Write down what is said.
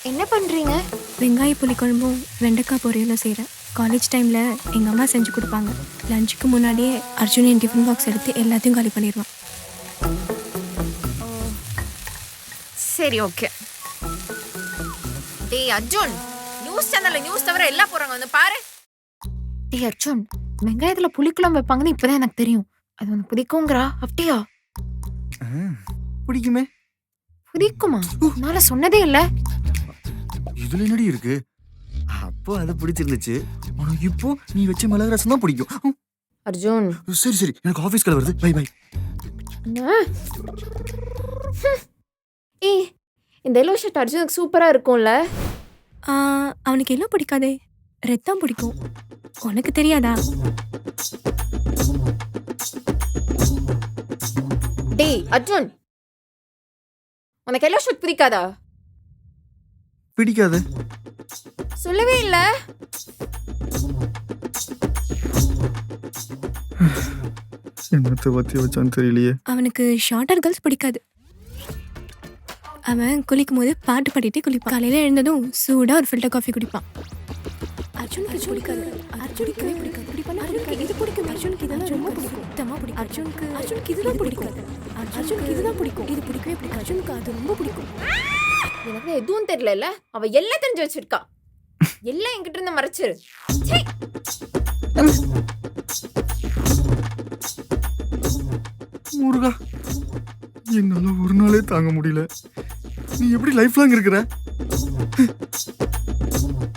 என்ன பண்றீங்க? வெங்காய புளிக்குழம்பும் வெண்டைக்காய் பொரியலும் செய்கிறேன். காலேஜ் டைமில் எங்கள் அம்மா செஞ்சு கொடுப்பாங்க. லஞ்சுக்கு முன்னாடியே அர்ஜுன் என் டிஃபன் பாக்ஸ் எடுத்து எல்லாத்தையும் காலி பண்ணிடுவான். சரி, ஓகே. டேய் அர்ஜுன், நியூஸ் சேனல்ல நியூஸ் தவிர எல்லாம் போறாங்க, வந்து பாரு. டேய் அர்ஜுன், வெங்காயத்துல புளிக்குழம்பு வைப்பாங்கன்னு இப்பதான் எனக்கு தெரியும். அது உனக்கு பிடிக்குங்கிறா? அப்படியா? பிடிக்குமே. பிடிக்குமா? நான் சொன்னதே இல்ல. இதுல என்னடி இருக்கு? அப்போ அது பிடிச்சிருந்துச்சு. ஆனா இப்போ நீ வச்ச மிளகு ரசம் தான் பிடிக்கும். அர்ஜுன், சரி சரி, எனக்கு ஆபீஸ் கால் வருது. Bye bye. ஏய், இந்த எல்லோ ஷர்ட் அர்ஜுனுக்கு சூப்பரா இருக்கும்ல? அவனுக்கு எல்லாம் பிடிக்காதே, ரெட் தான் பிடிக்கும். உனக்கு தெரியாதா? டேய் அர்ஜுன், உனக்கு எல்லோ ஷர்ட் பிடிக்காதா? பிடிக்காது. சொல்லவே இல்ல. என்னத்தை பத்தி வச்சான்னு தெரியலையே. அவனுக்கு ஷார்ட்டர் கேர்ள்ஸ் பிடிக்காது. அவன் குளிக்கும் போது பாட்டு பாடிட்டு குளிப்பான். காலையில் எழுந்ததும் சூடாக ஒரு ஃபில்டர் காஃபி குடிப்பான். அர்ஜுனுக்கு பிடிக்காது. அர்ஜுனுக்கு பிடிக்காது. அர்ஜுனுக்கு இது பிடிக்கும். அர்ஜுனுக்கு இதெல்லாம் ரொம்ப பிடிக்கும். சுத்தமாக பிடிக்கும். அர்ஜுனுக்கு இதுதான் பிடிக்காது. அர்ஜுனுக்கு இதுதான் பிடிக்கும். இது பிடிக்கவே பிடிக்கும். அர்ஜுனுக்கு அது ரொம்ப பிடிக்கும். எனக்கு எதுவும் தெரியல. அவ எல்லாம் தெரிஞ்சு வச்சிருக்கா. எல்லாம் என்கிட்ட இருந்து மறைச்சிரு. முருகா, என்னால ஒரு நாளே தாங்க முடியல. நீ எப்படி லைஃப் லாங் இருக்கிற?